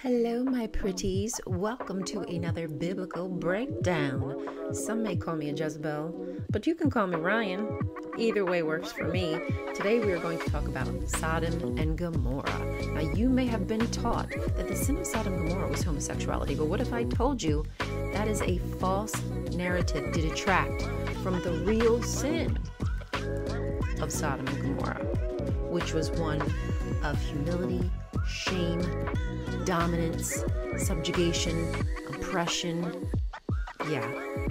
Hello, my pretties. Welcome to another biblical breakdown. Some may call me a Jezebel, but you can call me Ryan. Either way works for me. Today we are going to talk about Sodom and Gomorrah. Now, you may have been taught that the sin of Sodom and Gomorrah was homosexuality, but what if I told you that is a false narrative to detract from the real sin of Sodom and Gomorrah, which was one of humility, shame, dominance, subjugation, oppression. Yeah,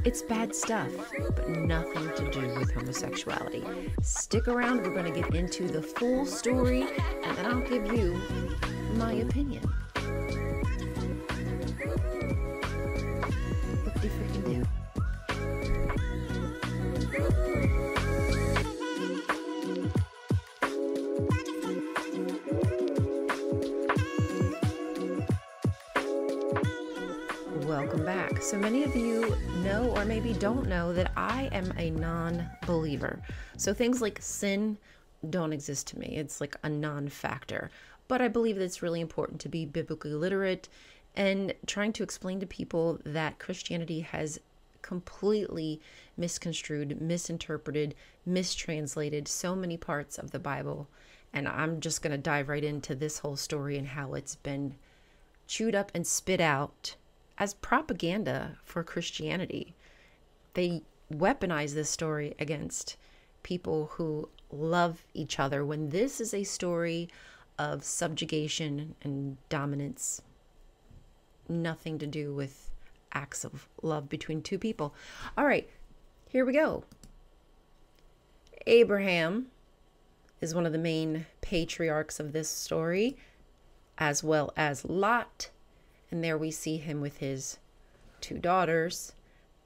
it's bad stuff, but nothing to do with homosexuality. Stick around, we're going to get into the full story, and then I'll give you my opinion. What do you freaking do? Welcome back. So many of you know or maybe don't know that I am a non-believer. So things like sin don't exist to me. It's like a non-factor. But I believe that it's really important to be biblically literate and trying to explain to people that Christianity has completely misconstrued, misinterpreted, mistranslated so many parts of the Bible. And I'm just going to dive right into this whole story and how it's been chewed up and spit out as propaganda for Christianity. They weaponize this story against people who love each other when this is a story of subjugation and dominance. Nothing to do with acts of love between two people. All right, here we go. Abraham is one of the main patriarchs of this story, as well as Lot. And there we see him with his two daughters.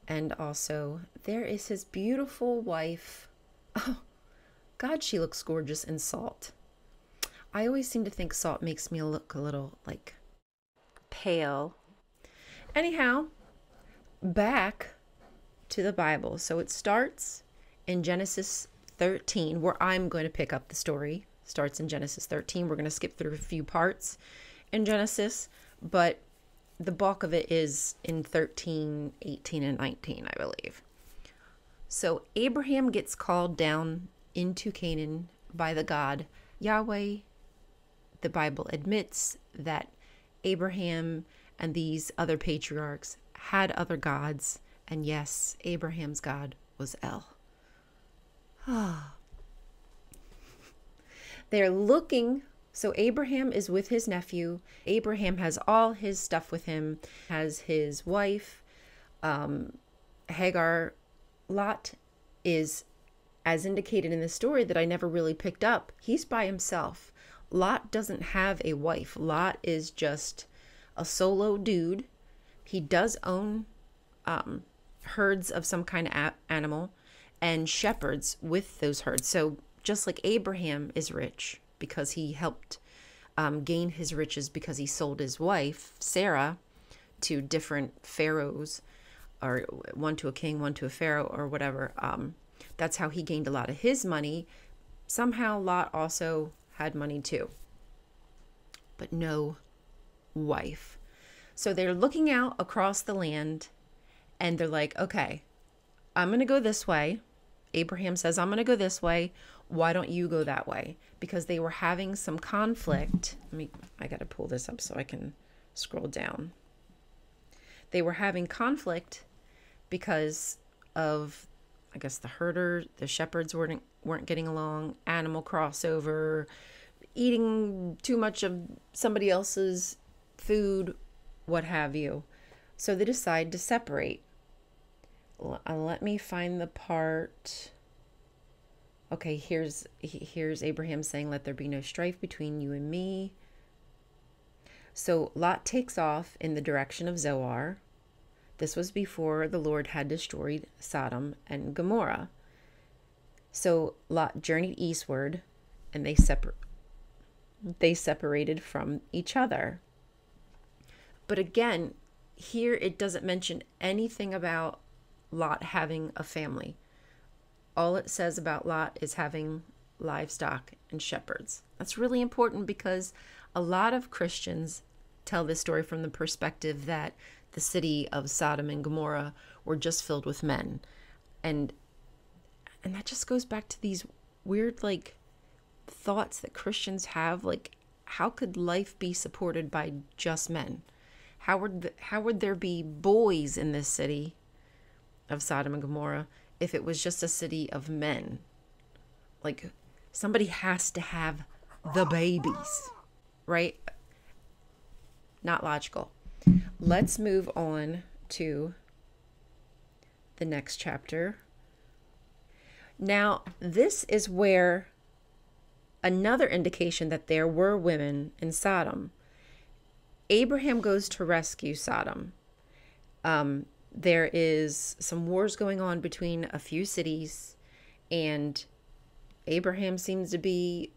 And also there is his beautiful wife. Oh, God, she looks gorgeous in salt. I always seem to think salt makes me look a little like pale. Anyhow, back to the Bible. So it starts in Genesis 13, where I'm going to pick up the story. Starts in Genesis 13. We're going to skip through a few parts in Genesis, but the bulk of it is in 13, 18, and 19, I believe. So Abraham gets called down into Canaan by the God Yahweh. The Bible admits that Abraham and these other patriarchs had other gods. And yes, Abraham's God was El. They're looking. So Abraham is with his nephew. Abraham has all his stuff with him, has his wife, Hagar. Lot is, as indicated in the story that I never really picked up, he's by himself. Lot doesn't have a wife. Lot is just a solo dude. He does own herds of some kind of animal and shepherds with those herds. So just like Abraham is rich, because he helped gain his riches because he sold his wife, Sarah, to different pharaohs, or one to a king, one to a pharaoh, or whatever. That's how he gained a lot of his money. Somehow Lot also had money too, but no wife. So they're looking out across the land and they're like, okay, I'm going to go this way. Abraham says, I'm going to go this way. Why don't you go that way? Because they were having some conflict. I got to pull this up so I can scroll down. They were having conflict because of, I guess, the shepherds weren't getting along, animal crossover, eating too much of somebody else's food, what have you. So they decide to separate. Let me find the part. Okay, here's Abraham saying, let there be no strife between you and me. So Lot takes off in the direction of Zoar. This was before the Lord had destroyed Sodom and Gomorrah. So Lot journeyed eastward, and they separated from each other. But again, here it doesn't mention anything about Lot having a family. All it says about Lot is having livestock and shepherds. That's really important because a lot of Christians tell this story from the perspective that the city of Sodom and Gomorrah were just filled with men. And that just goes back to these weird, like, thoughts that Christians have, like, how could life be supported by just men? How would there be boys in this city of Sodom and Gomorrah if it was just a city of men? Like, somebody has to have the babies, right? Not logical. Let's move on to the next chapter. Now, this is where another indication that there were women in Sodom. Abraham goes to rescue Sodom. There is some wars going on between a few cities, and Abraham seems to be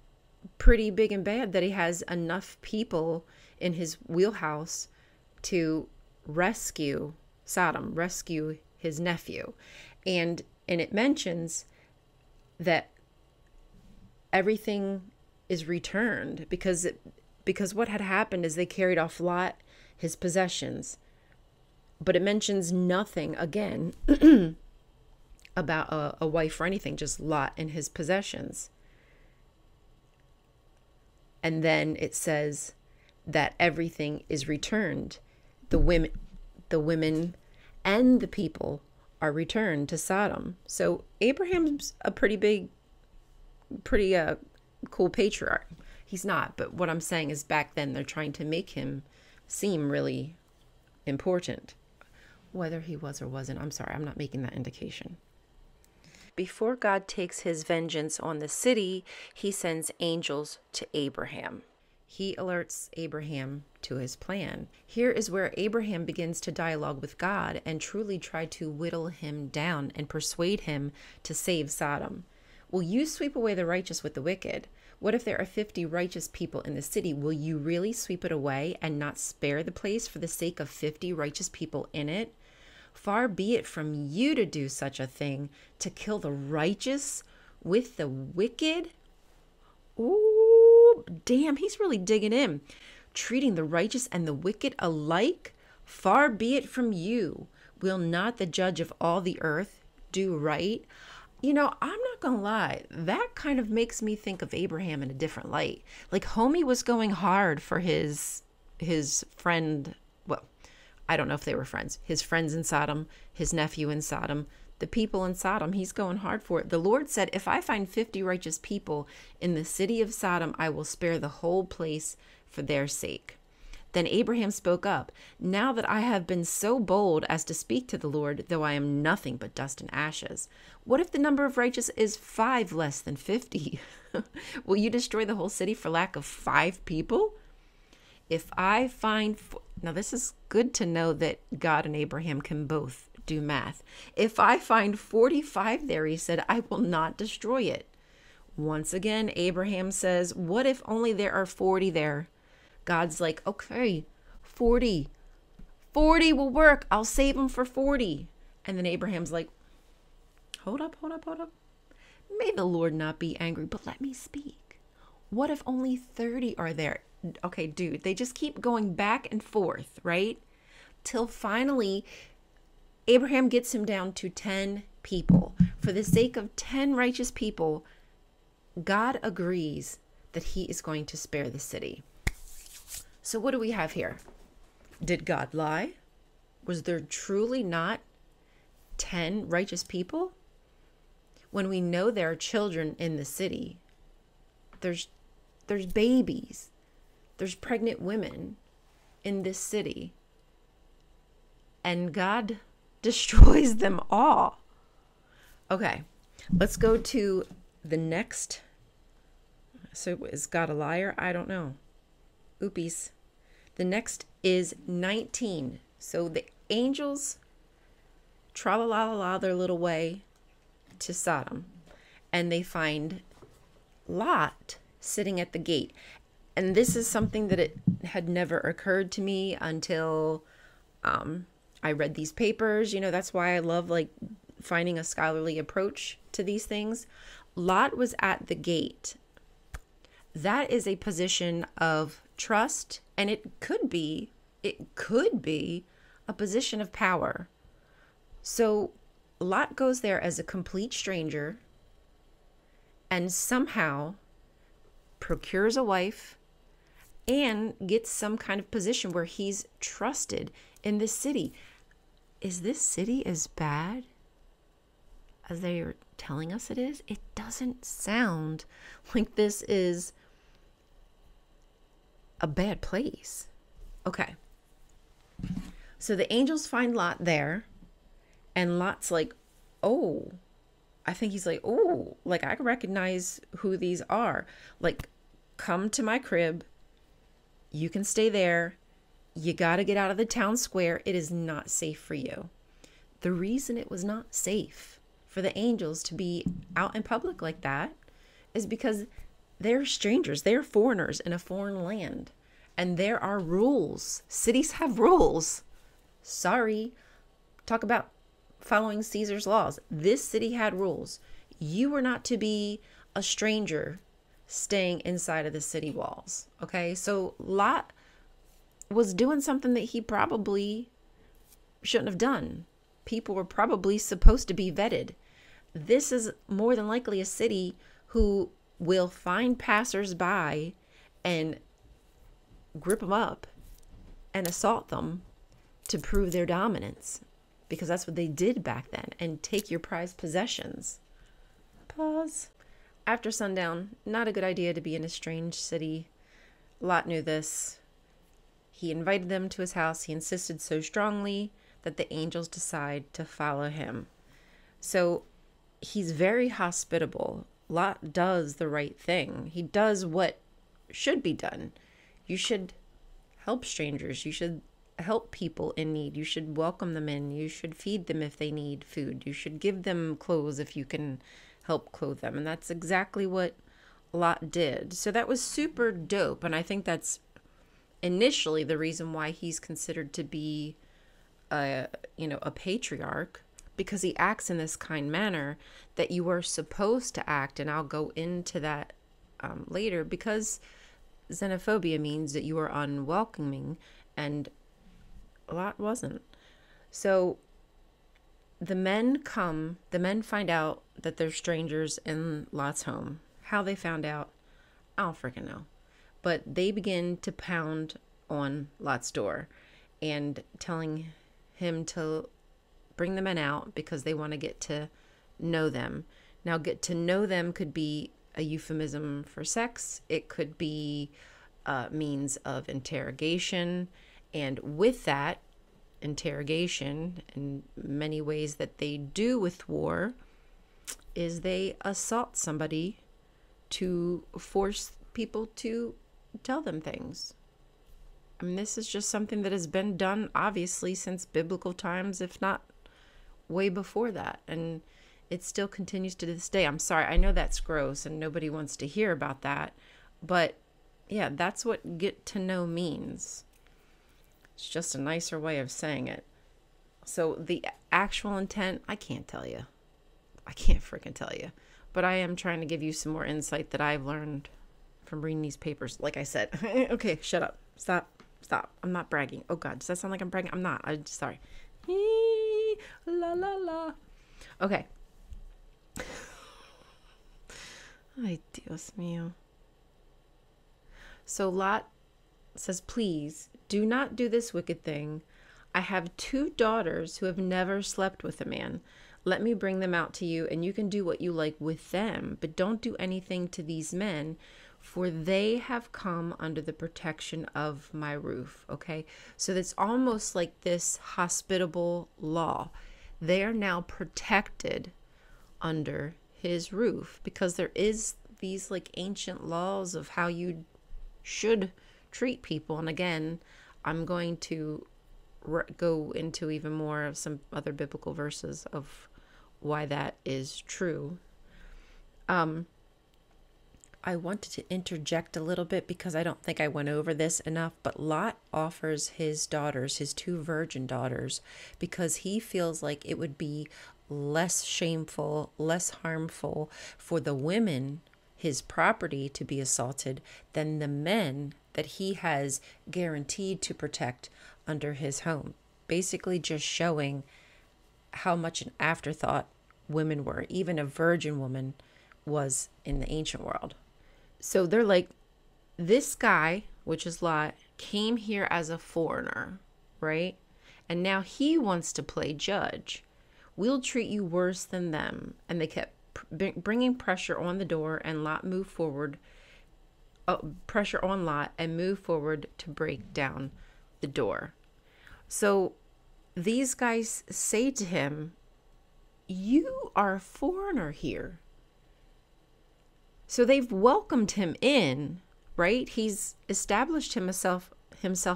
pretty big and bad that he has enough people in his wheelhouse to rescue Sodom, rescue his nephew. And it mentions that everything is returned because what had happened is they carried off Lot, his possessions. But it mentions nothing again about a wife or anything, just Lot and his possessions. And then it says that everything is returned. The women and the people are returned to Sodom. So Abraham's a pretty cool patriarch. He's not, but what I'm saying is back then they're trying to make him seem really important. Whether he was or wasn't, I'm sorry, I'm not making that indication. Before God takes his vengeance on the city, he sends angels to Abraham. He alerts Abraham to his plan. Here is where Abraham begins to dialogue with God and truly try to whittle him down and persuade him to save Sodom. Will you sweep away the righteous with the wicked? What if there are 50 righteous people in the city? Will you really sweep it away and not spare the place for the sake of 50 righteous people in it? Far be it from you to do such a thing, to kill the righteous with the wicked. Ooh, damn, he's really digging in. Treating the righteous and the wicked alike? Far be it from you. Will not the judge of all the earth do right? You know, I'm not going to lie. That kind of makes me think of Abraham in a different light. Like, homie was going hard for his friend. Well, I don't know if they were friends. His friends in Sodom, his nephew in Sodom, the people in Sodom. He's going hard for it. The Lord said, if I find 50 righteous people in the city of Sodom, I will spare the whole place for their sake. Then Abraham spoke up, now that I have been so bold as to speak to the Lord, though I am nothing but dust and ashes, what if the number of righteous is 5 less than 50? Will you destroy the whole city for lack of 5 people? If I find, now this is good to know that God and Abraham can both do math. If I find 45 there, he said, I will not destroy it. Once again, Abraham says, what if only there are 40 there? God's like, okay, 40 will work. I'll save them for 40. And then Abraham's like, hold up. May the Lord not be angry, but let me speak. What if only 30 are there? Okay, dude, they just keep going back and forth, right? Till finally, Abraham gets him down to 10 people. For the sake of 10 righteous people, God agrees that he is going to spare the city. So what do we have here? Did God lie? Was there truly not 10 righteous people? When we know there are children in the city, there's babies, there's pregnant women in this city, and God destroys them all. Okay, let's go to the next. So is God a liar? I don't know. Oopies. The next is 19. So the angels tra-la-la-la-la their little way to Sodom, and they find Lot sitting at the gate. And this is something that it had never occurred to me until I read these papers. You know, that's why I love like finding a scholarly approach to these things. Lot was at the gate. that is a position of trust, and it could be a position of power. So Lot goes there as a complete stranger and somehow procures a wife and gets some kind of position where he's trusted in this city. Is this city as bad as they are telling us it is? It doesn't sound like this is a bad place. Okay. So the angels find Lot there, and Lot's like, oh, I think he's like, oh, like I can recognize who these are. Like, come to my crib. You can stay there. You got to get out of the town square. It is not safe for you. The reason it was not safe for the angels to be out in public like that is because they're strangers. They're foreigners in a foreign land. And there are rules. Cities have rules. Sorry. Talk about following Caesar's laws. This city had rules. You were not to be a stranger staying inside of the city walls. Okay? So Lot was doing something that he probably shouldn't have done. People were probably supposed to be vetted. This is more than likely a city who will find passersby and grip them up and assault them to prove their dominance, because that's what they did back then, and take your prized possessions. Pause. After sundown, not a good idea to be in a strange city. Lot knew this. He invited them to his house. He insisted so strongly that the angels decide to follow him. So he's very hospitable. Lot does the right thing. He does what should be done. You should help strangers. You should help people in need. You should welcome them in. You should feed them if they need food. You should give them clothes if you can help clothe them. And that's exactly what Lot did. So that was super dope. And I think that's initially the reason why he's considered to be a patriarch, because he acts in this kind manner that you are supposed to act. And I'll go into that later, because xenophobia means that you are unwelcoming, and Lot wasn't. So the men find out that there's strangers in Lot's home. How they found out, I don't freaking know. But they begin to pound on Lot's door and telling him to bring the men out because they want to get to know them. Now, get to know them could be a euphemism for sex. It could be a means of interrogation. And with that interrogation, in many ways that they do with war, is they assault somebody to force people to tell them things. I mean, this is just something that has been done, obviously, since biblical times, if not way before that. And it still continues to this day. I'm sorry, I know that's gross and nobody wants to hear about that. But yeah, that's what get to know means. It's just a nicer way of saying it. So the actual intent, I can't tell you. I can't freaking tell you. But I am trying to give you some more insight that I've learned from reading these papers. Like I said, okay, shut up. Stop. I'm not bragging. Oh God, does that sound like I'm bragging? I'm not. I'm sorry. La la la. Okay. Ay, Dios mío. So Lot says, please do not do this wicked thing. I have 2 daughters who have never slept with a man. Let me bring them out to you, and you can do what you like with them, but don't do anything to these men, for they have come under the protection of my roof. Okay, so that's almost like this hospitable law. They are now protected under his roof, because there is these like ancient laws of how you should treat people. And again, I'm going to go into even more of some other biblical verses of why that is true. I wanted to interject a little bit because I don't think I went over this enough, but Lot offers his daughters, his 2 virgin daughters, because he feels like it would be less shameful, less harmful for the women, his property to be assaulted than the men that he has guaranteed to protect under his home. Basically just showing how much an afterthought women were. Even a virgin woman was in the ancient world. So they're like, this guy, which is Lot, came here as a foreigner, right? And now he wants to play judge. We'll treat you worse than them. And they kept bringing pressure on the door, and Lot moved forward, pressure on Lot, and moved forward to break down the door. So these guys say to him, you are a foreigner here. So they've welcomed him in, right? He's established himself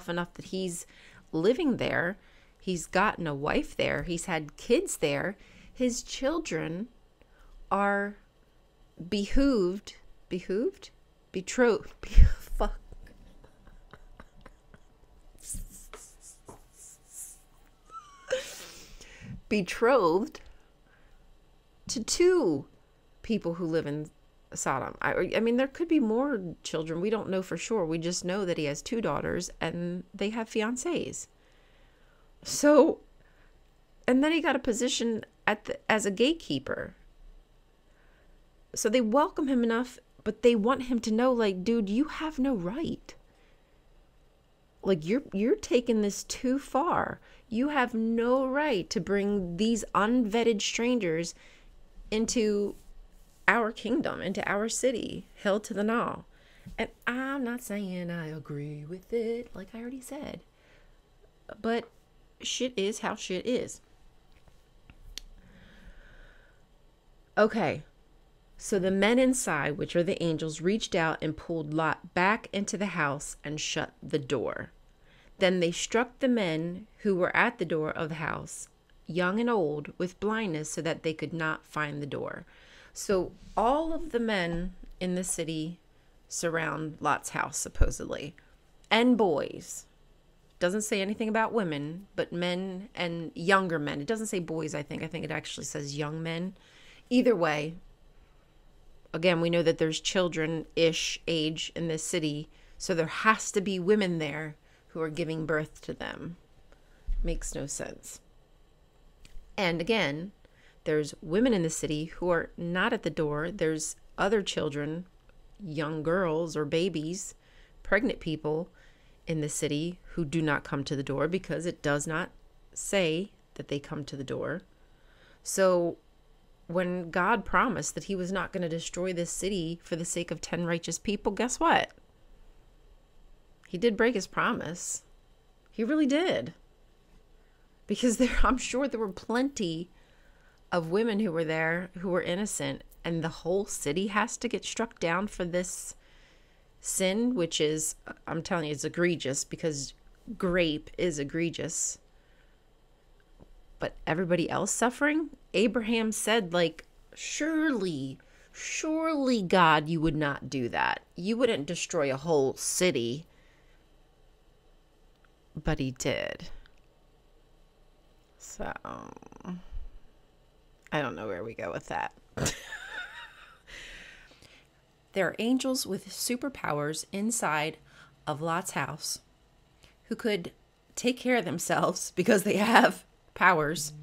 enough that he's living there. He's gotten a wife there. He's had kids there. His children are betrothed, fuck. Betrothed to two people who live in Sodom. I mean, there could be more children. We don't know for sure. We just know that he has two daughters and they have fiancés. So, and then he got a position as a gatekeeper. So they welcome him enough, but they want him to know, like, dude, you have no right. Like, you're taking this too far. You have no right to bring these unvetted strangers into our kingdom, into our city. Hell to the no. And I'm not saying I agree with it, like I already said. But shit is how shit is. Okay. So the men inside, which are the angels, reached out and pulled Lot back into the house and shut the door. Then they struck the men who were at the door of the house, young and old, with blindness so that they could not find the door. So all of the men in the city surround Lot's house, supposedly, and boys. Doesn't say anything about women, but men and younger men. It doesn't say boys, I think. I think it actually says young men. Either way, again, we know that there's children-ish age in this city, so there has to be women there who are giving birth to them. Makes no sense. And again, there's women in the city who are not at the door. There's other children, young girls or babies, pregnant people in the city who do not come to the door because it does not say that they come to the door. So when God promised that he was not going to destroy this city for the sake of 10 righteous people, guess what? He did break his promise. He really did. Because I'm sure there were plenty of women who were there who were innocent, and the whole city has to get struck down for this sin, which is, I'm telling you, it's egregious, because grape is egregious. But everybody else suffering? Abraham said, like, surely God, you would not do that. You wouldn't destroy a whole city. But he did. So, I don't know where we go with that. There are angels with superpowers inside of Lot's house who could take care of themselves because they have powers,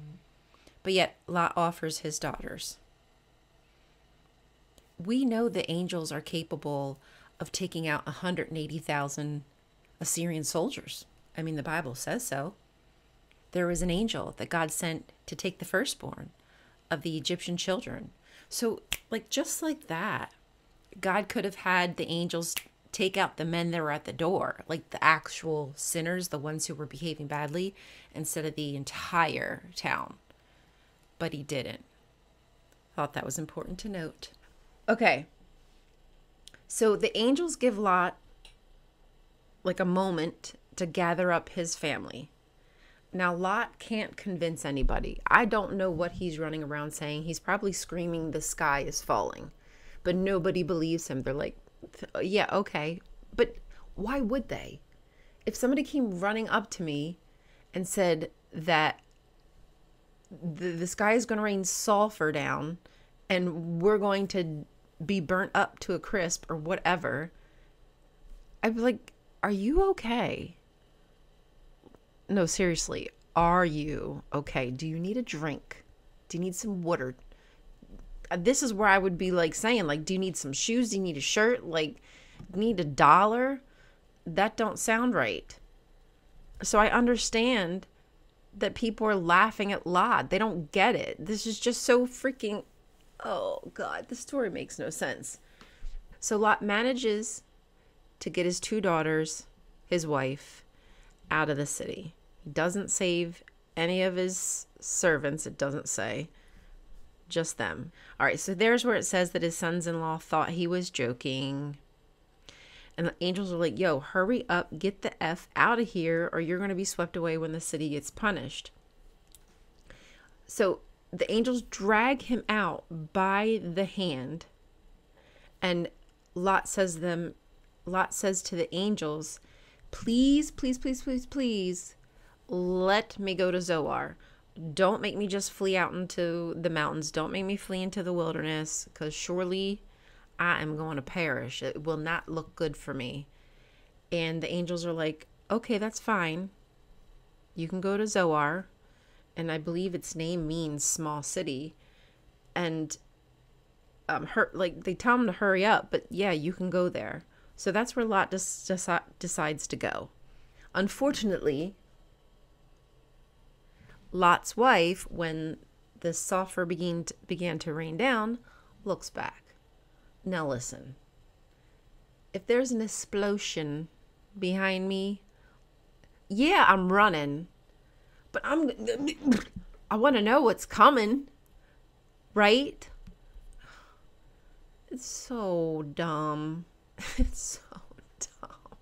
but yet Lot offers his daughters. We know the angels are capable of taking out 180,000 Assyrian soldiers. I mean, the Bible says so. There was an angel that God sent to take the firstborn of the Egyptian children. So, like, just like that, God could have had the angels take out the men that were at the door, like the actual sinners, the ones who were behaving badly, instead of the entire town. But he didn't. Thought that was important to note. Okay. So the angels give Lot like a moment to gather up his family. Now, Lot can't convince anybody. I don't know what he's running around saying. He's probably screaming, the sky is falling. But nobody believes him. They're like, yeah, okay. But why would they? If somebody came running up to me and said that the sky is going to rain sulfur down and we're going to be burnt up to a crisp or whatever, I'd be like, are you okay? No, seriously, are you okay? Do you need a drink? Do you need some water? This is where I would be like saying, like, do you need some shoes? Do you need a shirt? Like, need $1? That don't sound right. So I understand that people are laughing at Lot. They don't get it. This is just so freaking, oh God, the story makes no sense. So Lot manages to get his 2 daughters, his wife, out of the city. He doesn't save any of his servants, it doesn't say. Just them. All right, so there's where it says that his sons-in-law thought he was joking. And the angels are like, yo, hurry up, get the F out of here, or you're going to be swept away when the city gets punished. So the angels drag him out by the hand. And Lot says to the angels, please, please, please, please, please, let me go to Zoar. Don't make me just flee out into the mountains. Don't make me flee into the wilderness, because surely I am going to perish. It will not look good for me. And the angels are like, okay, that's fine. You can go to Zoar. And I believe its name means small city. And they tell him to hurry up, but yeah, you can go there. So that's where Lot decides to go. Unfortunately, Lot's wife, when the sulfur began to rain down, looks back. Now listen, if there's an explosion behind me, yeah, I'm running, but I want to know what's coming, right? It's so dumb. It's so dumb.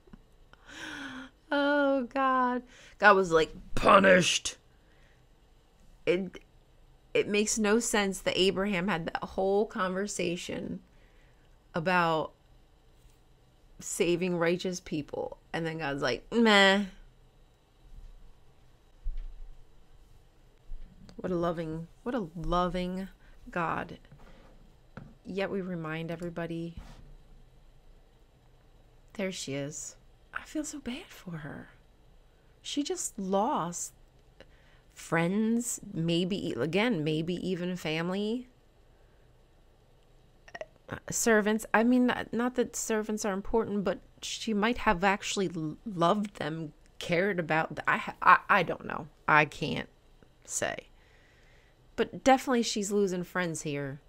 Oh, God. God was like, punished. It makes no sense that Abraham had that whole conversation about saving righteous people, and then God's like, meh. What a loving God. Yet we remind everybody, there she is. I feel so bad for her. She just lost friends, maybe even family, servants. I mean, not that servants are important, but she might have actually loved them, cared about them. I don't know. I can't say. But definitely she's losing friends here.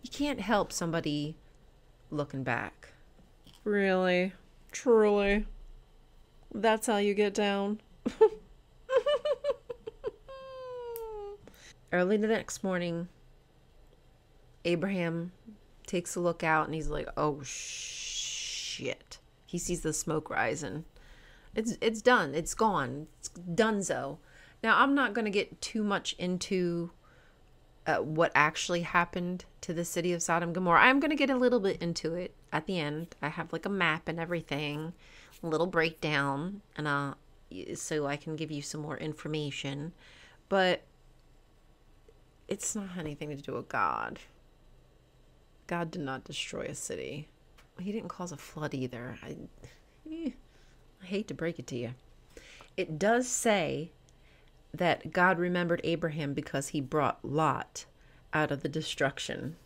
You can't help somebody looking back. Really? Truly? That's how you get down? Early the next morning, Abraham takes a look out and he's like, oh shit. He sees the smoke rising. It's done. It's gone. It's donezo. Now, I'm not going to get too much into what actually happened to the city of Sodom and Gomorrah. I'm going to get a little bit into it at the end. I have like a map and everything, a little breakdown, and so I can give you some more information. But it's not anything to do with God. God did not destroy a city. He didn't cause a flood either. I hate to break it to you. It does say that God remembered Abraham because he brought Lot out of the destruction.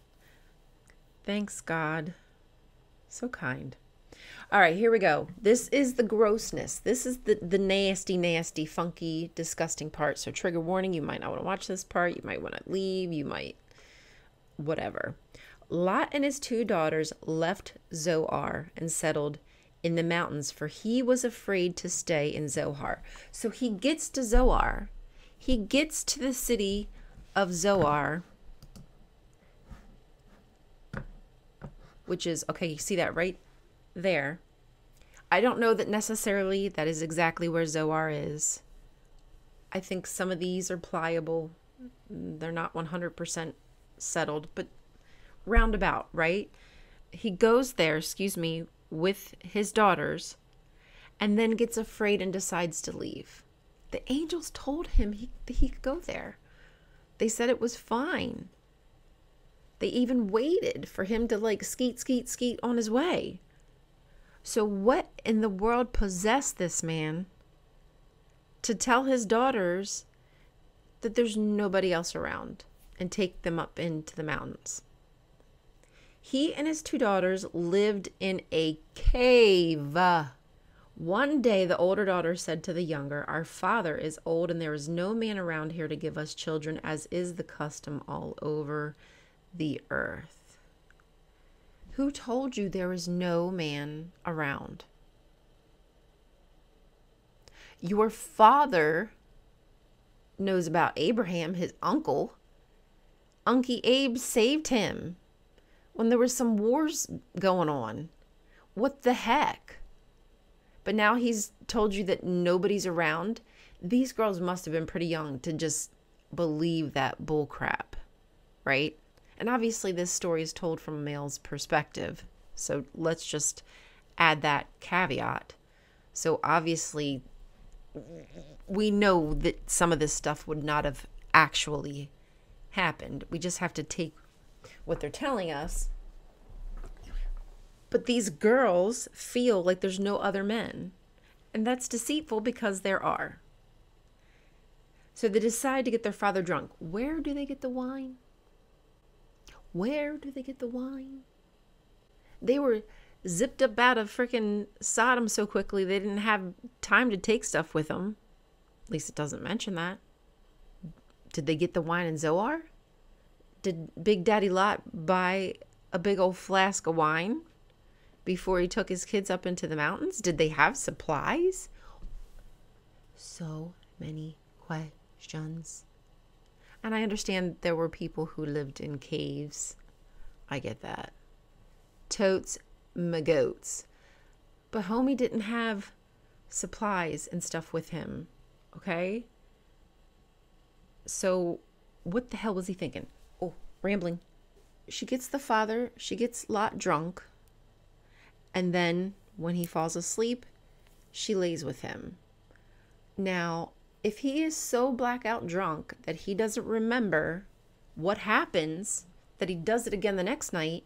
Thanks, God. So kind. All right, here we go. This is the grossness. This is the nasty, nasty, funky, disgusting part. So trigger warning, you might not want to watch this part. You might want to leave. You might, whatever. Lot and his 2 daughters left Zoar and settled in the mountains, for he was afraid to stay in Zoar. So he gets to Zoar. He gets to the city of Zoar, which is, okay, you see that right there. I don't know that necessarily that is exactly where Zoar is. I think some of these are pliable. They're not 100% settled, but roundabout, right? He goes there, with his daughters, and then gets afraid and decides to leave. The angels told him he could go there. They said it was fine. They even waited for him to like skeet, skeet, skeet on his way. So what in the world possessed this man to tell his daughters that there's nobody else around and take them up into the mountains? He and his 2 daughters lived in a cave. One day, the older daughter said to the younger, "Our father is old and there is no man around here to give us children, as is the custom all over the earth." Who told you there is no man around? Your father knows about Abraham, his uncle. Uncle Abe saved him when there was some wars going on. What the heck? But now he's told you that nobody's around. These girls must have been pretty young to just believe that bull crap, right? And obviously this story is told from a male's perspective. So let's just add that caveat. So obviously we know that some of this stuff would not have actually happened. We just have to take what they're telling us. But these girls feel like there's no other men. And that's deceitful because there are. So they decide to get their father drunk. Where do they get the wine? Where do they get the wine? They were zipped up out of freaking Sodom so quickly they didn't have time to take stuff with them. At least it doesn't mention that. Did they get the wine in Zoar? Did Big Daddy Lot buy a big old flask of wine before he took his kids up into the mountains? Did they have supplies? So many questions. And I understand there were people who lived in caves. I get that. Totes my goats. But homie didn't have supplies and stuff with him. Okay? So what the hell was he thinking? Oh, rambling. She gets Lot drunk. And then when he falls asleep, she lays with him. Now, if he is so blackout drunk that he doesn't remember what happens, that he does it again the next night,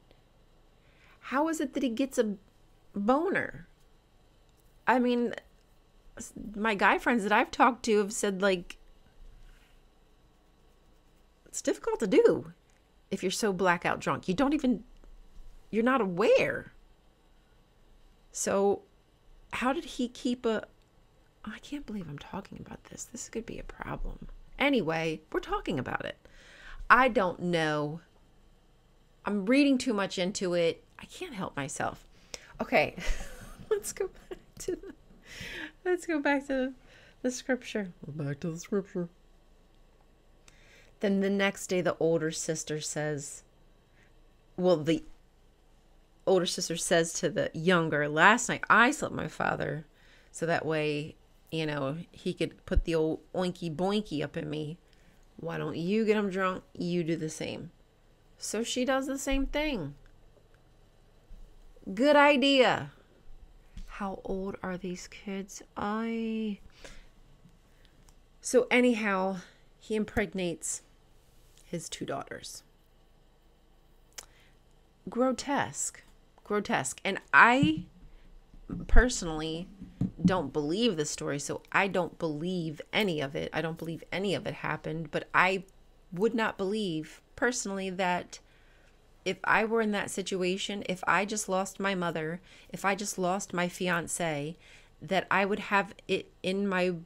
how is it that he gets a boner? I mean, my guy friends that I've talked to have said, like, it's difficult to do if you're so blackout drunk. You're not aware. So how did he keep I can't believe I'm talking about this. This could be a problem. Anyway, we're talking about it. I don't know. I'm reading too much into it. I can't help myself. Okay, let's go back to the scripture. We're back to the scripture. Then the next day, the older sister says to the younger, "Last night I slept with my father, so that way, he could put the old oinky boinky up in me. Why don't you get him drunk? You do the same." So she does the same thing. Good idea. How old are these kids? So anyhow, he impregnates his 2 daughters. Grotesque. And I personally don't believe the story, so I don't believe any of it. I don't believe any of it happened, but I would not believe personally that if I were in that situation, if I just lost my mother, if I just lost my fiance, that I would have it in my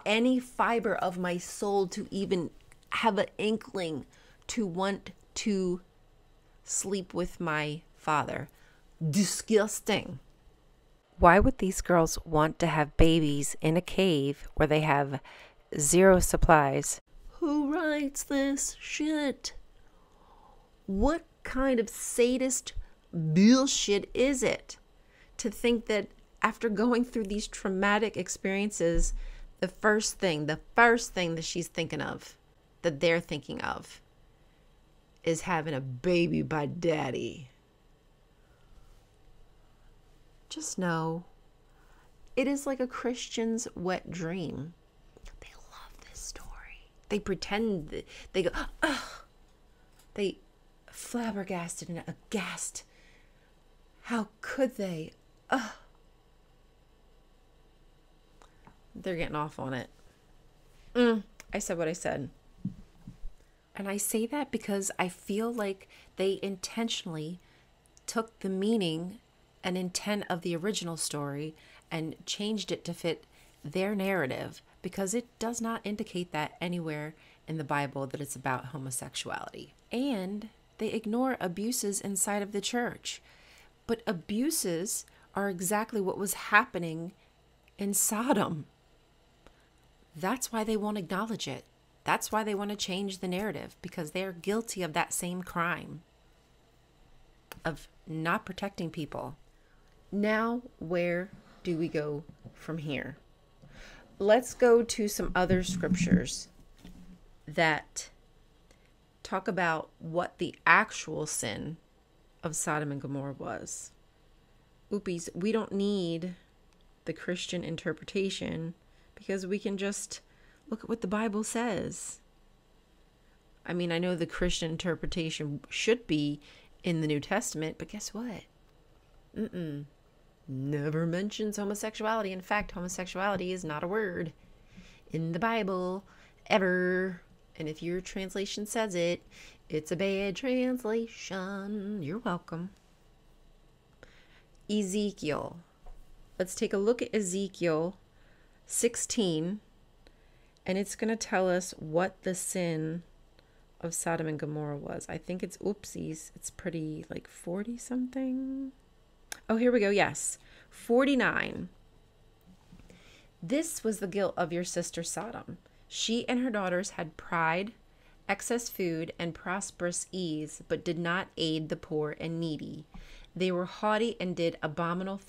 any fiber of my soul to even have an inkling to want to sleep with my father. Disgusting. Why would these girls want to have babies in a cave where they have 0 supplies? Who writes this shit? What kind of sadist bullshit is it to think that after going through these traumatic experiences, the first thing that she's thinking of, that they're thinking of, is having a baby by daddy? Just know, it is like a Christian's wet dream. They love this story. They pretend, they go, ugh. They flabbergasted and aghast. How could they? Ugh. They're getting off on it. I said what I said. And I say that because I feel like they intentionally took the meaning and intent of the original story and changed it to fit their narrative, because it does not indicate that anywhere in the Bible that it's about homosexuality. And they ignore abuses inside of the church. But abuses are exactly what was happening in Sodom. That's why they won't acknowledge it. That's why they want to change the narrative, because they are guilty of that same crime of not protecting people. Now, where do we go from here? Let's go to some other scriptures that talk about what the actual sin of Sodom and Gomorrah was. Oopies, we don't need the Christian interpretation, because we can just look at what the Bible says. I mean, I know the Christian interpretation should be in the New Testament, but guess what? Never mentions homosexuality. In fact, homosexuality is not a word in the Bible ever. And if your translation says it, it's a bad translation. You're welcome. Ezekiel. Let's take a look at Ezekiel 16, and it's going to tell us what the sin of Sodom and Gomorrah was. I think it's oopsies. It's pretty like 40 something. Oh, here we go. Yes. 49. This was the guilt of your sister Sodom. She and her daughters had pride, excess food, and prosperous ease, but did not aid the poor and needy. They were haughty and did abominable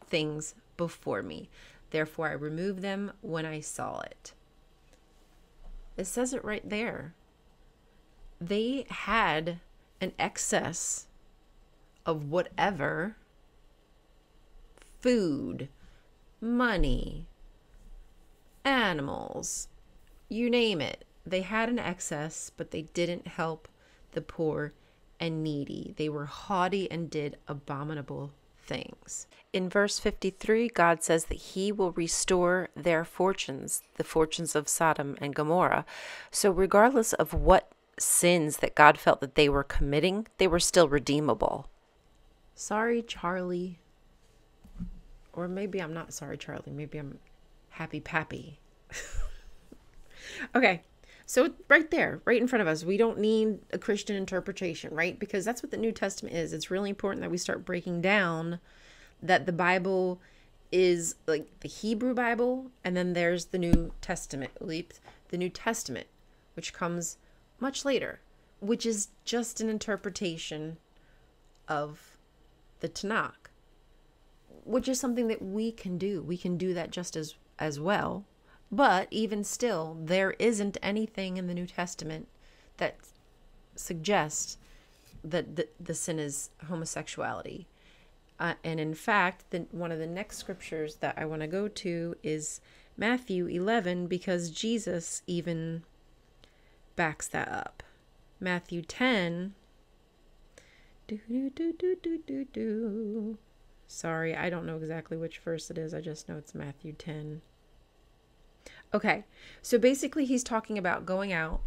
things before me. Therefore I removed them when I saw it. It says it right there. They had an excess of whatever: food, money, animals, you name it. They had an excess, but they didn't help the poor and needy. They were haughty and did abominable things. In verse 53, God says that he will restore their fortunes, the fortunes of Sodom and Gomorrah. So regardless of what sins that God felt that they were committing, they were still redeemable. Sorry, Charlie. Or maybe I'm not sorry, Charlie. Maybe I'm happy Pappy. Okay. So right there, right in front of us, we don't need a Christian interpretation, right? Because that's what the New Testament is. It's really important that we start breaking down that the Bible is like the Hebrew Bible, and then there's the New Testament, the New Testament, which comes much later, which is just an interpretation of the Tanakh, which is something that we can do. We can do that just as well. But even still, there isn't anything in the New Testament that suggests that the sin is homosexuality. And in fact, one of the next scriptures that I want to go to is Matthew 11, because Jesus even backs that up. Matthew 10. Sorry, I don't know exactly which verse it is. I just know it's Matthew 10. Okay, so basically he's talking about going out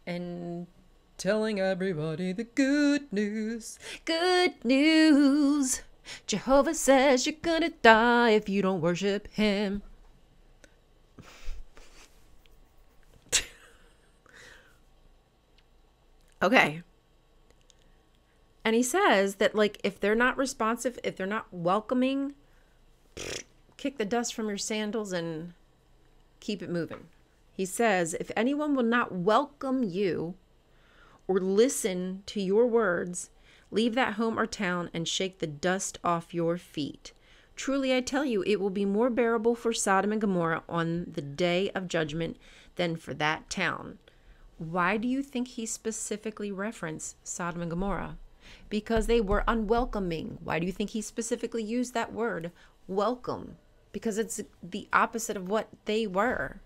and telling everybody the good news. Good news. Jehovah says you're gonna die if you don't worship him. Okay. And he says that, like, if they're not responsive, if they're not welcoming, kick the dust from your sandals and keep it moving. He says, if anyone will not welcome you or listen to your words, leave that home or town and shake the dust off your feet. Truly, I tell you, it will be more bearable for Sodom and Gomorrah on the day of judgment than for that town. Why do you think he specifically referenced Sodom and Gomorrah? Because they were unwelcoming. Why do you think he specifically used that word, welcome? Because it's the opposite of what they were.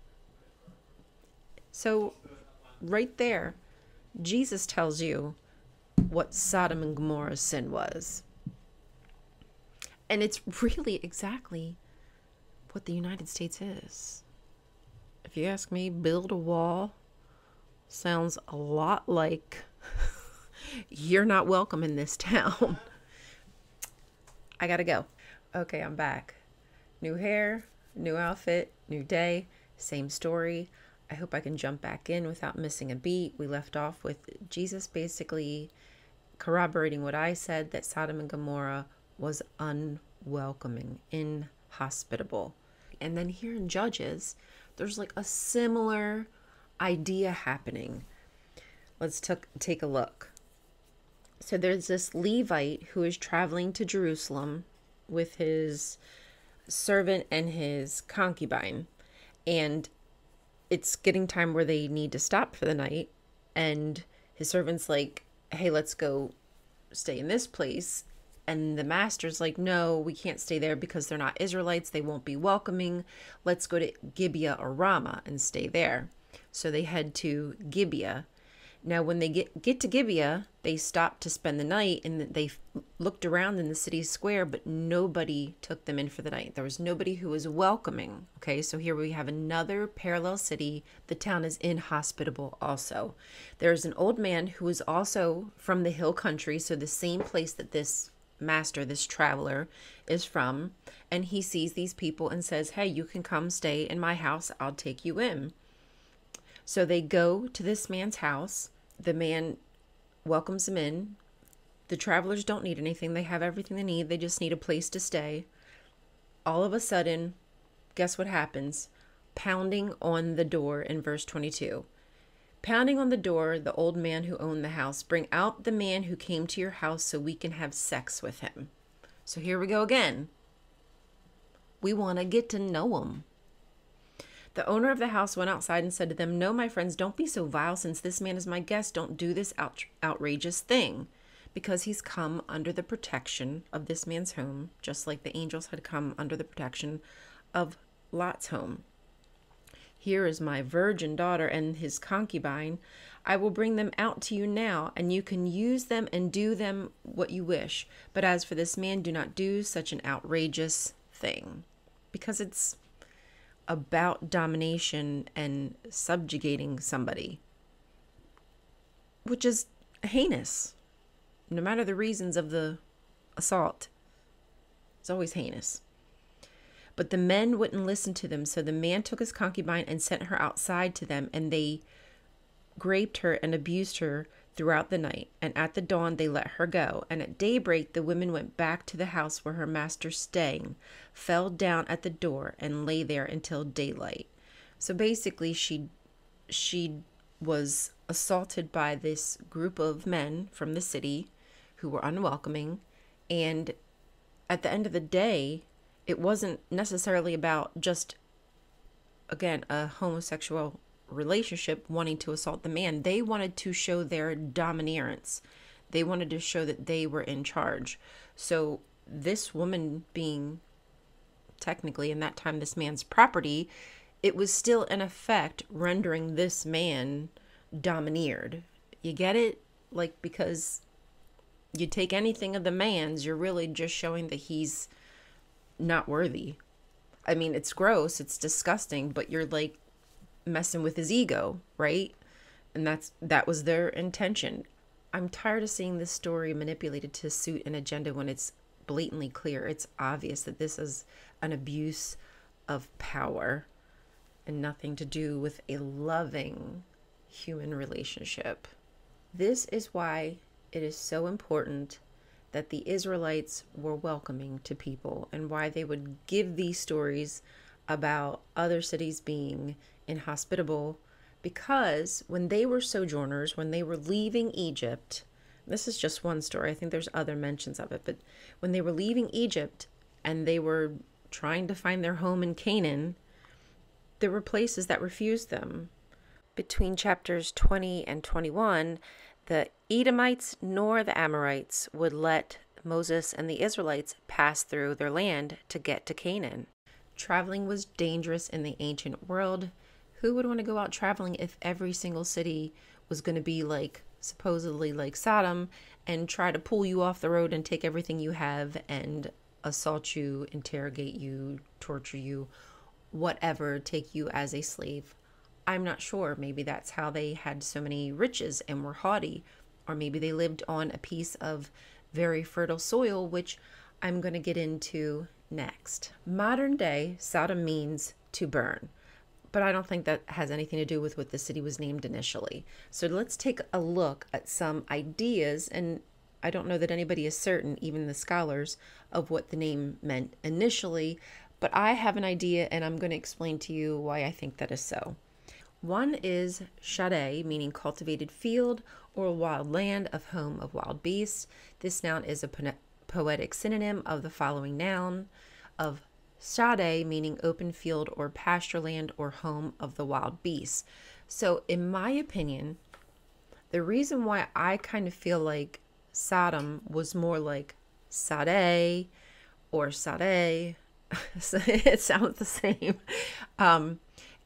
So right there, Jesus tells you what Sodom and Gomorrah's sin was. And it's really exactly what the United States is. If you ask me, build a wall sounds a lot like you're not welcome in this town. I gotta go. Okay, I'm back. New hair, new outfit, new day, same story. I hope I can jump back in without missing a beat. We left off with Jesus basically corroborating what I said, that Sodom and Gomorrah was unwelcoming, inhospitable. And then here in Judges, there's like a similar idea happening. Let's take a look. So there's this Levite who is traveling to Jerusalem with his servant and his concubine. And it's getting time where they need to stop for the night. And his servant's like, hey, let's go stay in this place. And the master's like, no, we can't stay there because they're not Israelites. They won't be welcoming. Let's go to Gibeah or Ramah and stay there. So they head to Gibeah. Now, when they get to Gibeah, they stop to spend the night, and they looked around in the city square, but nobody took them in for the night. There was nobody who was welcoming. Okay, so here we have another parallel city. The town is inhospitable also. There's an old man who is also from the hill country, so the same place that this master, this traveler, is from, and he sees these people and says, hey, you can come stay in my house. I'll take you in. So they go to this man's house. The man welcomes them in. The travelers don't need anything. They have everything they need. They just need a place to stay. All of a sudden, guess what happens? Pounding on the door in verse 22. Pounding on the door, the old man who owned the house, bring out the man who came to your house so we can have sex with him. So here we go again. We want to get to know him. The owner of the house went outside and said to them, no, my friends, don't be so vile. Since this man is my guest, don't do this outrageous thing. Because he's come under the protection of this man's home, just like the angels had come under the protection of Lot's home. Here is my virgin daughter and his concubine. I will bring them out to you now, and you can use them and do them what you wish. But as for this man, do not do such an outrageous thing. Because it's about domination and subjugating somebody, which is heinous. No matter the reasons of the assault, it's always heinous. But the men wouldn't listen to them, so the man took his concubine and sent her outside to them, and they raped her and abused her throughout the night. And at the dawn they let her go. And at daybreak the women went back to the house where her master's staying, fell down at the door, and lay there until daylight. So basically she was assaulted by this group of men from the city who were unwelcoming. And at the end of the day, it wasn't necessarily about just, again, a homosexual relationship wanting to assault the man. They wanted to show their domineerance. They wanted to show that they were in charge. So this woman being technically in that time this man's property, it was still in effect rendering this man domineered. You get it? Like, because you take anything of the man's, you're really just showing that he's not worthy. I mean, it's gross, it's disgusting, but you're like messing with his ego, right? And that was their intention. I'm tired of seeing this story manipulated to suit an agenda when it's blatantly clear. It's obvious that this is an abuse of power and nothing to do with a loving human relationship. This is why it is so important that the Israelites were welcoming to people, and why they would give these stories about other cities being inhospitable, because when they were sojourners, when they were leaving Egypt, this is just one story, I think there's other mentions of it, but when they were leaving Egypt and they were trying to find their home in Canaan, there were places that refused them. Between chapters 20 and 21, the Edomites nor the Amorites would let Moses and the Israelites pass through their land to get to Canaan. Traveling was dangerous in the ancient world. Who would want to go out traveling if every single city was going to be like supposedly like Sodom and try to pull you off the road and take everything you have and assault you, interrogate you, torture you, whatever, take you as a slave. I'm not sure. Maybe that's how they had so many riches and were haughty. Or maybe they lived on a piece of very fertile soil, which I'm going to get into next. Modern day, Sodom means to burn. But I don't think that has anything to do with what the city was named initially. So let's take a look at some ideas, and I don't know that anybody is certain, even the scholars, of what the name meant initially, but I have an idea and I'm going to explain to you why I think that is so. One is shadeh, meaning cultivated field or wild land of home of wild beasts. This noun is a poetic synonym of the following noun of shadeh, meaning open field or pasture land or home of the wild beasts. So in my opinion, the reason why I kind of feel like Sodom was more like Sadeh or Sadeh, it sounds the same,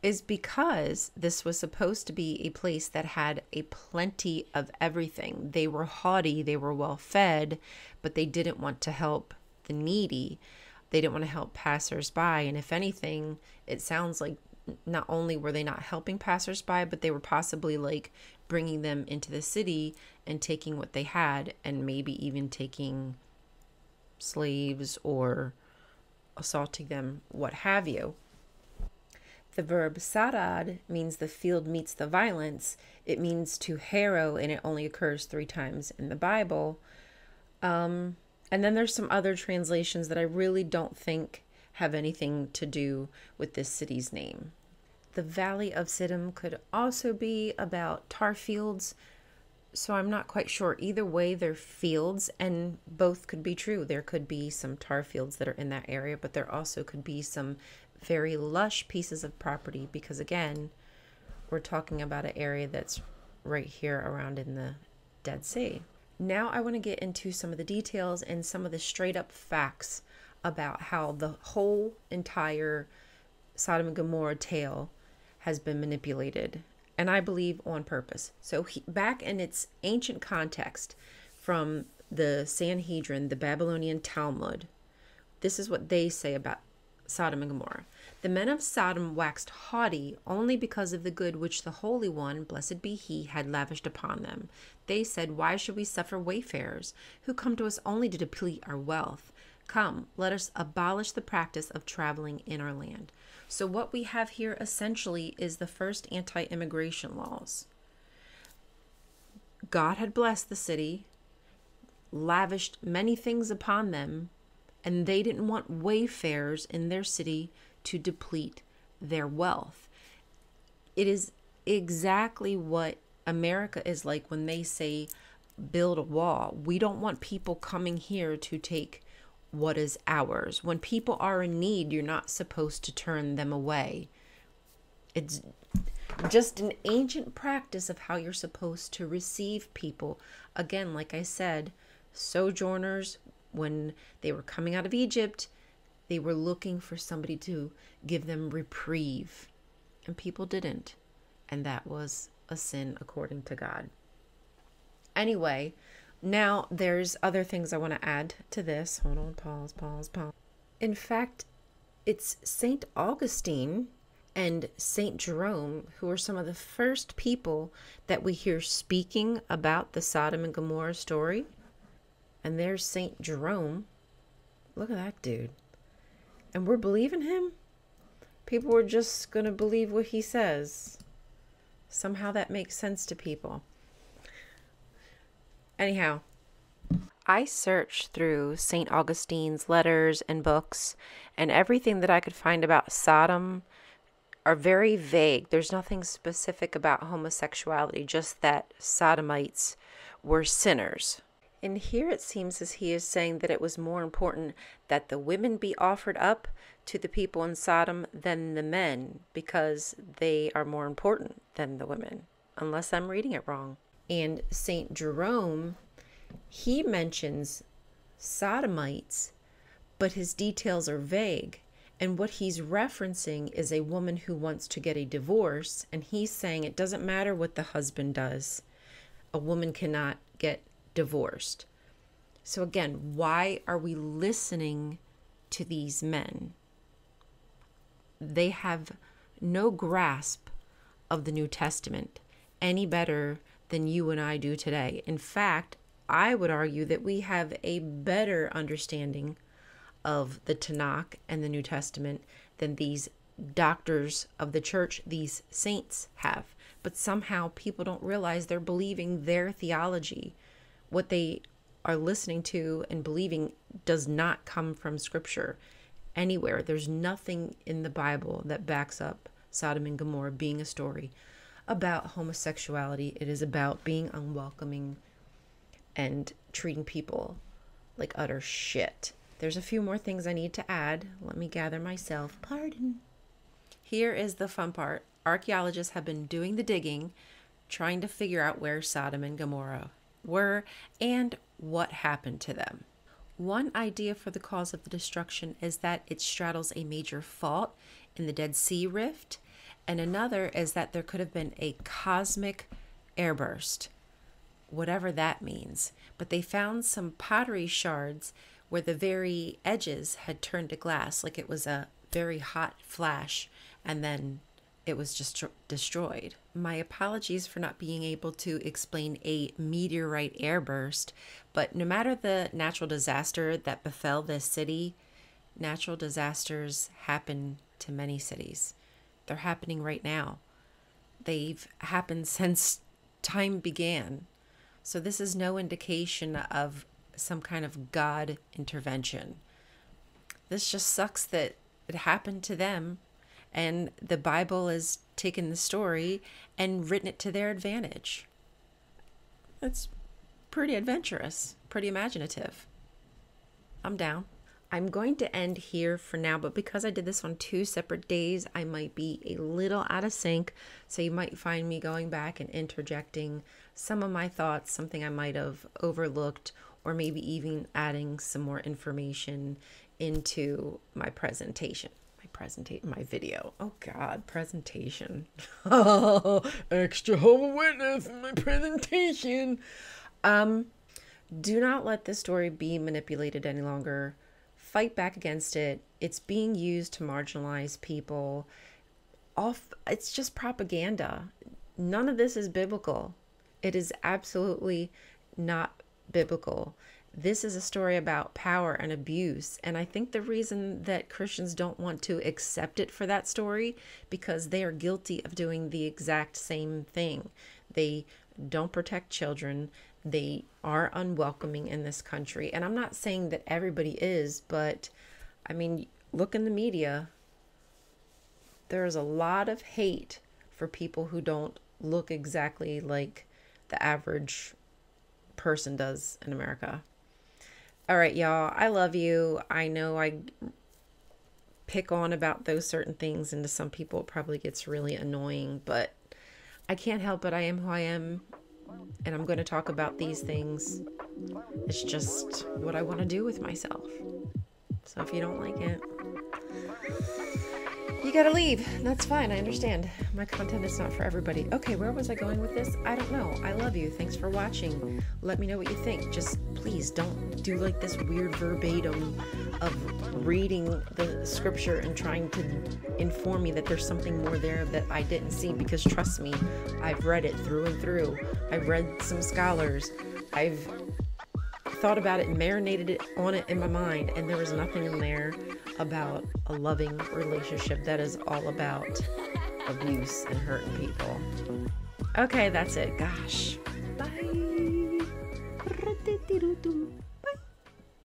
is because this was supposed to be a place that had a plenty of everything. They were haughty, they were well fed, but they didn't want to help the needy. They didn't want to help passersby. And if anything, it sounds like not only were they not helping passersby, but they were possibly like bringing them into the city and taking what they had and maybe even taking slaves or assaulting them, what have you. The verb sarad means the field meets the violence. It means to harrow, and it only occurs 3 times in the Bible. And then there's some other translations that I really don't think have anything to do with this city's name. The Valley of Sodom could also be about tar fields, so I'm not quite sure. Either way, they're fields, and both could be true. There could be some tar fields that are in that area, but there also could be some very lush pieces of property because, again, we're talking about an area that's right here around in the Dead Sea. Now I want to get into some of the details and some of the straight up facts about how the whole entire Sodom and Gomorrah tale has been manipulated, and I believe on purpose. So back in its ancient context from the Sanhedrin, the Babylonian Talmud, this is what they say about Sodom and Gomorrah. The men of Sodom waxed haughty only because of the good which the Holy One, blessed be He, had lavished upon them. They said, why should we suffer wayfarers, who come to us only to deplete our wealth? Come, let us abolish the practice of traveling in our land. So what we have here essentially is the first anti-immigration laws. God had blessed the city, lavished many things upon them, and they didn't want wayfarers in their city to deplete their wealth. It is exactly what America is like when they say build a wall. We don't want people coming here to take what is ours. When people are in need, you're not supposed to turn them away. It's just an ancient practice of how you're supposed to receive people. Again, like I said, sojourners, when they were coming out of Egypt, they were looking for somebody to give them reprieve, and people didn't, and that was a sin according to God. Anyway, now there's other things I want to add to this. Hold on, pause. In fact, it's St. Augustine and St. Jerome who are some of the first people that we hear speaking about the Sodom and Gomorrah story. And there's St. Jerome. Look at that dude. And we're believing him? People are just going to believe what he says. Somehow that makes sense to people. Anyhow, I searched through St. Augustine's letters and books, and everything that I could find about Sodom are very vague. There's nothing specific about homosexuality, just that Sodomites were sinners. And here it seems as he is saying that it was more important that the women be offered up to the people in Sodom than the men, because they are more important than the women, unless I'm reading it wrong. And St. Jerome, he mentions Sodomites, but his details are vague. And what he's referencing is a woman who wants to get a divorce. And he's saying it doesn't matter what the husband does. A woman cannot get divorced. So again, why are we listening to these men? They have no grasp of the New Testament any better than you and I do today. In fact, I would argue that we have a better understanding of the Tanakh and the New Testament than these doctors of the church, these saints have. But somehow people don't realize they're believing their theology. What they are listening to and believing does not come from Scripture anywhere. There's nothing in the Bible that backs up Sodom and Gomorrah being a story about homosexuality. It is about being unwelcoming and treating people like utter shit. There's a few more things I need to add. Let me gather myself. Pardon. Here is the fun part. Archaeologists have been doing the digging, trying to figure out where Sodom and Gomorrah were and what happened to them. One idea for the cause of the destruction is that it straddles a major fault in the Dead Sea Rift, and another is that there could have been a cosmic airburst, whatever that means. But they found some pottery shards where the very edges had turned to glass, like it was a very hot flash, and then it was just destroyed. My apologies for not being able to explain a meteorite airburst, but no matter the natural disaster that befell this city, natural disasters happen to many cities. They're happening right now. They've happened since time began. So this is no indication of some kind of God intervention. This just sucks that it happened to them, and the Bible has taken the story and written it to their advantage. That's pretty adventurous, pretty imaginative. I'm down. I'm going to end here for now, but because I did this on 2 separate days, I might be a little out of sync. So you might find me going back and interjecting some of my thoughts, something I might have overlooked, or maybe even adding some more information into my presentation. My video. Oh God, presentation. Oh, extra Jehovah's Witness in my presentation. Do not let this story be manipulated any longer. Fight back against it. It's being used to marginalize people. It's just propaganda. None of this is biblical. It is absolutely not biblical. This is a story about power and abuse. And I think the reason that Christians don't want to accept it for that story, because they are guilty of doing the exact same thing. They don't protect children. They are unwelcoming in this country. And I'm not saying that everybody is, but I mean, look in the media. There's a lot of hate for people who don't look exactly like the average person does in America. All right, y'all, I love you. I know I pick on about those certain things, and to some people it probably gets really annoying, but I can't help it. I am who I am, and I'm going to talk about these things. It's just what I want to do with myself. So if you don't like it, you gotta leave. That's fine. I understand. My content is not for everybody. Okay, where was I going with this? I don't know. I love you. Thanks for watching. Let me know what you think. Just please don't do like this weird verbatim of reading the scripture and trying to inform me that there's something more there that I didn't see, because trust me, I've read it through and through. I've read some scholars. I've thought about it and marinated it on it in my mind, and there was nothing in there about a loving relationship. That is all about abuse and hurting people. Okay, that's it. Gosh. Bye.